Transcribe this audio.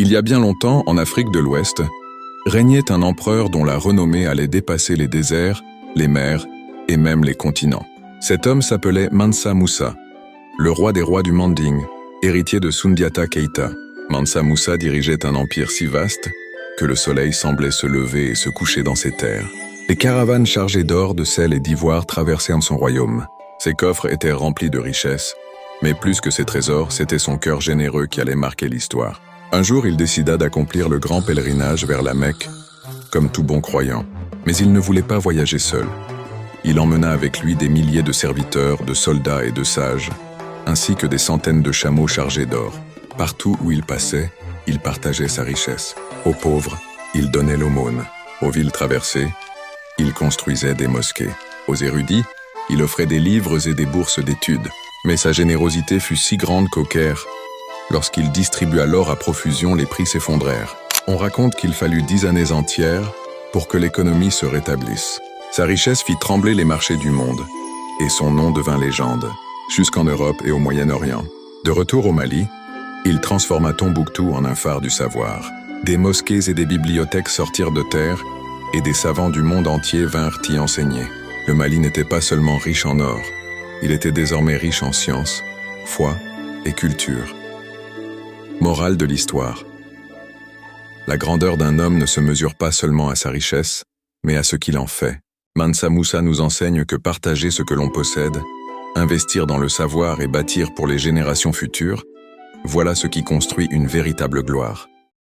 Il y a bien longtemps, en Afrique de l'Ouest, régnait un empereur dont la renommée allait dépasser les déserts, les mers et même les continents. Cet homme s'appelait Mansa Musa, le roi des rois du Manding, héritier de Sundiata Keita. Mansa Musa dirigeait un empire si vaste que le soleil semblait se lever et se coucher dans ses terres. Les caravanes chargées d'or, de sel et d'ivoire traversèrent son royaume. Ses coffres étaient remplis de richesses, mais plus que ses trésors, c'était son cœur généreux qui allait marquer l'histoire. Un jour, il décida d'accomplir le grand pèlerinage vers la Mecque, comme tout bon croyant. Mais il ne voulait pas voyager seul. Il emmena avec lui des milliers de serviteurs, de soldats et de sages, ainsi que des centaines de chameaux chargés d'or. Partout où il passait, il partageait sa richesse. Aux pauvres, il donnait l'aumône. Aux villes traversées, il construisait des mosquées. Aux érudits, il offrait des livres et des bourses d'études. Mais sa générosité fut si grande qu'au Caire, lorsqu'il distribua l'or à profusion, les prix s'effondrèrent. On raconte qu'il fallut 10 années entières pour que l'économie se rétablisse. Sa richesse fit trembler les marchés du monde, et son nom devint légende, jusqu'en Europe et au Moyen-Orient. De retour au Mali, il transforma Tombouctou en un phare du savoir. Des mosquées et des bibliothèques sortirent de terre, et des savants du monde entier vinrent y enseigner. Le Mali n'était pas seulement riche en or, il était désormais riche en science, foi et culture. Morale de l'histoire. La grandeur d'un homme ne se mesure pas seulement à sa richesse, mais à ce qu'il en fait. Mansa Musa nous enseigne que partager ce que l'on possède, investir dans le savoir et bâtir pour les générations futures, voilà ce qui construit une véritable gloire.